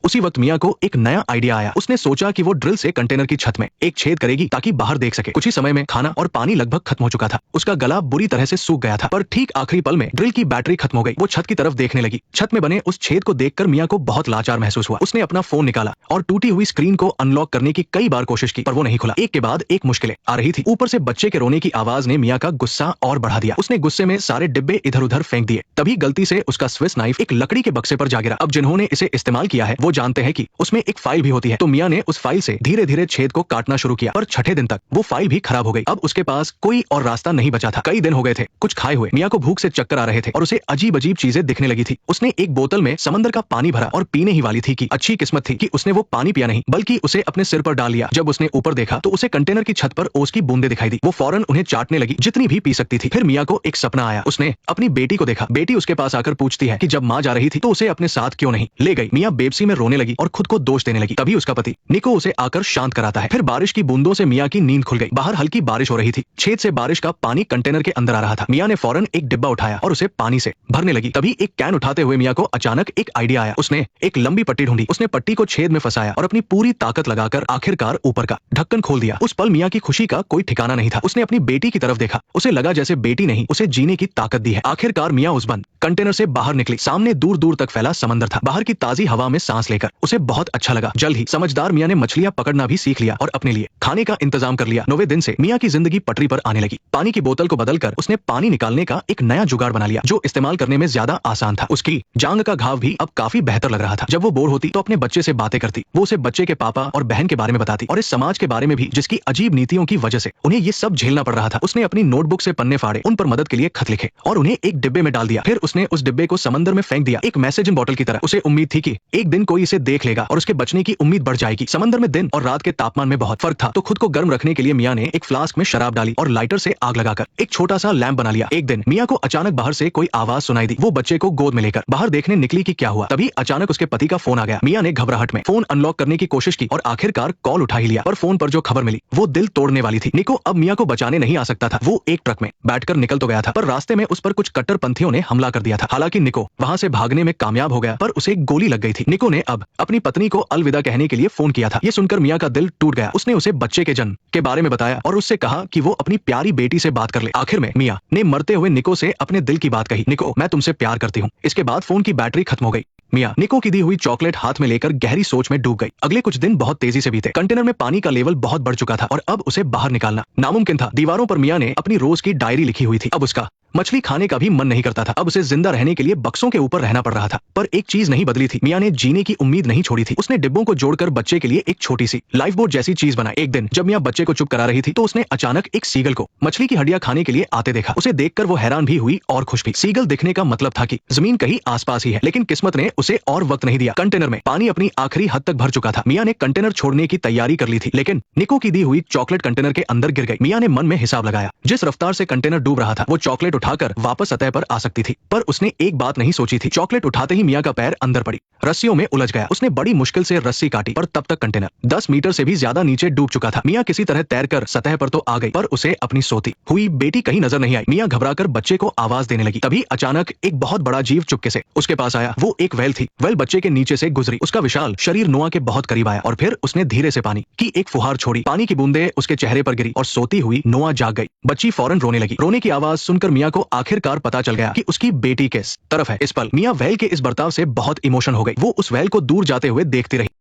उसी वक्त मियाँ को एक नया आइडिया आया। उसने सोचा कि वो ड्रिल से कंटेनर की छत में एक छेद करेगी ताकि बाहर देख सके। कुछ ही समय में खाना और पानी लगभग खत्म हो चुका था। उसका गला बुरी तरह से सूख गया था, पर ठीक आखिरी पल में ड्रिल की बैटरी खत्म हो गई। वो छत की तरफ देखने लगी। छत में बने उस छेद को देखकर मियाँ को बहुत लाचार महसूस हुआ। उसने अपना फोन निकाला और टूटी हुई स्क्रीन को अनलॉक करने की कई बार कोशिश की, पर वो नहीं खुला। एक के बाद एक मुश्किलें आ रही थी। ऊपर से बच्चे के रोने की आवाज ने मियाँ का गुस्सा और बढ़ा दिया। उसने गुस्से में सारे डिब्बे इधर उधर फेंक दिए। तभी गलती से उसका स्विस नाइफ एक लकड़ी के बक्से पर जा गिरा। अब जिन्होंने इसे इस्तेमाल किया है वो जानते हैं कि उसमें एक फाइल भी होती है। तो मियाँ ने उस फाइल से धीरे धीरे छेद को काटना शुरू किया, पर छठे दिन तक वो फाइल भी खराब हो गई। अब उसके पास कोई और रास्ता नहीं बचा था। कई दिन हो गए थे कुछ खाए हुए। मियाँ को भूख से चक्कर आ रहे थे और उसे अजीब अजीब चीजें दिखने लगी थी। उसने एक बोतल में समंदर का पानी भरा और पीने ही वाली थी कि अच्छी किस्मत थी कि उसने वो पानी पिया नहीं, बल्कि उसे अपने सिर पर डाल लिया। जब उसने ऊपर देखा तो उसे कंटेनर की छत पर ओस की बूंदें दिखाई दी। वो फौरन उन्हें चाटने लगी जितनी भी पी सकती थी। फिर मियाँ को एक सपना आया। उसने अपनी बेटी को देखा। बेटी उसके पास आकर पूछती है कि जब माँ जा रही थी तो उसे अपने साथ क्यों नहीं ले गई। मियाँ बेबसी में रोने लगी और खुद को दोष देने लगी। तभी उसका पति निको उसे आकर शांत कराता है। फिर बारिश की बूंदों से मियाँ की नींद खुल गई। बाहर हल्की बारिश हो रही थी। छेद से बारिश का पानी कंटेनर के अंदर आ रहा था। मियाँ ने फौरन एक डिब्बा उठाया और उसे पानी से भरने लगी। तभी एक कैन उठाते हुए मियाँ को अचानक एक आइडिया आया। उसने एक लंबी पट्टी ढूंढी। उसने पट्टी को छेद में फंसाया और अपनी पूरी ताकत लगाकर आखिरकार ऊपर का ढक्कन खोल दिया। उस पल मियाँ की खुशी का कोई ठिकाना नहीं था। उसने अपनी बेटी की तरफ देखा। उसे लगा जैसे बेटी नहीं उसे जीने की ताकत दी है। आखिरकार मियाँ उस बंद कंटेनर से बाहर निकली। सामने दूर दूर तक फैला समंदर था। बाहर की ताजी हवा में सांस लेकर उसे बहुत अच्छा लगा। जल्द ही समझदार मियाँ ने मछलियाँ पकड़ना भी सीख लिया और अपने लिए खाने का इंतजाम कर लिया। 9वें दिन से मियाँ की जिंदगी पटरी पर आने लगी। पानी की बोतल को बदलकर उसने पानी निकालने का एक नया जुगाड़ बना लिया जो इस्तेमाल करने में ज्यादा आसान था। उसकी जांग का घाव भी अब काफी बेहतर लग रहा था। जब वो बोर होती तो अपने बच्चे से बातें करती। वो उसे बच्चे के पापा और बहन के बारे में बताती और इस समाज के बारे में भी जिसकी अजीब नीतियों की वजह से उन्हें ये सब झेलना पड़ रहा था। उसने अपनी नोटबुक से पन्ने फाड़े, उन पर मदद के लिए खत लिखे और उन्हें एक डिब्बे में डाल दिया। फिर उसने उस डिब्बे को समंदर में फेंक दिया, एक मैसेजिंग बॉटल की तरह। उसे उम्मीद थी कि एक दिन कोई इसे देख लेगा और उसके बचने की उम्मीद बढ़ जाएगी। समंदर में दिन और रात के तापमान में बहुत फर्क था, तो खुद को गर्म रखने के लिए मियाँ ने एक फ्लास्क में शराब डाली और लाइटर से आग लगाकर एक छोटा सा लैंप बना लिया। एक दिन मियाँ को अचानक बाहर से कोई आवाज सुनाई दी। वो बच्चे को गोद में लेकर बाहर देखने निकली कि क्या हुआ। तभी अचानक उसके पति का फोन आ गया। मियाँ ने घबराहट में फोन अनलॉक करने की कोशिश की और आखिरकार कॉल उठा ही लिया, पर फोन पर जो खबर मिली वो दिल तोड़ने वाली थी। निको अब मियाँ को बचाने नहीं आ सकता था। वो एक ट्रक में बैठकर निकल तो गया था, पर रास्ते में उस पर कुछ कट्टरपंथियों ने हमला कर दिया था। हालांकि निको वहां से भागने में कामयाब हो गया, पर उसे गोली लग गई थी। निको ने अब अपनी पत्नी को अलविदा कहने के लिए फोन किया था। ये सुनकर मियाँ का दिल टूट गया। उसने उसे बच्चे के जन्म के बारे में बताया और उससे कहा कि वो अपनी प्यारी बेटी से बात कर ले। आखिर में मियाँ ने मरते हुए निको से अपने दिल की बात कही। निको, मैं तुमसे प्यार करती हूँ। इसके बाद फोन की बैटरी खत्म हो गई। मियाँ निको की दी हुई चॉकलेट हाथ में लेकर गहरी सोच में डूब गई। अगले कुछ दिन बहुत तेजी से बीते। कंटेनर में पानी का लेवल बहुत बढ़ चुका था और अब उसे बाहर निकालना नामुमकिन था। दीवारों पर मियाँ ने अपनी रोज की डायरी लिखी हुई थी। अब उसका मछली खाने का भी मन नहीं करता था। अब उसे जिंदा रहने के लिए बक्सों के ऊपर रहना पड़ रहा था, पर एक चीज नहीं बदली थी। मियाँ ने जीने की उम्मीद नहीं छोड़ी थी। उसने डिब्बों को जोड़कर बच्चे के लिए एक छोटी सी लाइफ बोट जैसी चीज बनाई। एक दिन जब मियाँ बच्चे को चुप करा रही थी तो उसने अचानक एक सीगल को मछली की हड्डियां खाने के लिए आते देखा। उसे देखकर वो हैरान भी हुई और खुश भी। सीगल दिखने का मतलब था कि जमीन कहीं आसपास ही है, लेकिन किस्मत ने उसे और वक्त नहीं दिया। कंटेनर में पानी अपनी आखिरी हद तक भर चुका था। मियाँ ने कंटेनर छोड़ने की तैयारी कर ली थी, लेकिन निको की दी हुई चॉकलेट कंटेनर के अंदर गिर गई। मियाँ ने मन में हिसाब लगाया, जिस रफ्तार से कंटेनर डूब रहा था वो चॉकलेट उठाकर वापस पर आ सकती थी, पर उसने एक बात नहीं सोची थी। चॉकलेट उठाते ही मियाँ का पैर अंदर पड़ी, रस्सियों में उलझ गया। उसने बड़ी मुश्किल से रस्सी काटी, पर तब तक कंटेनर 10 मीटर से भी ज्यादा नीचे डूब चुका था। मियाँ किसी तरह तैरकर सतह पर तो आ गई, पर उसे अपनी सोती हुई बेटी कहीं नजर नहीं आई। मियाँ घबराकर बच्चे को आवाज देने लगी। तभी अचानक एक बहुत बड़ा जीव चुपके से उसके पास आया। वो एक व्हेल थी। व्हेल बच्चे के नीचे से गुजरी। उसका विशाल शरीर नोआ के बहुत करीब आया और फिर उसने धीरे से पानी की एक फुहार छोड़ी। पानी की बूंदें उसके चेहरे पर गिरी और सोती हुई नोआ जाग गई। बच्ची फौरन रोने लगी। रोने की आवाज सुनकर मियाँ को आखिरकार पता चल गया कि उसकी बेटी किस तरफ है। इस पल मियाँ व्हेल के इस बर्ताव से बहुत इमोशन हो गई। वो उस व्हेल को दूर जाते हुए देखती रही।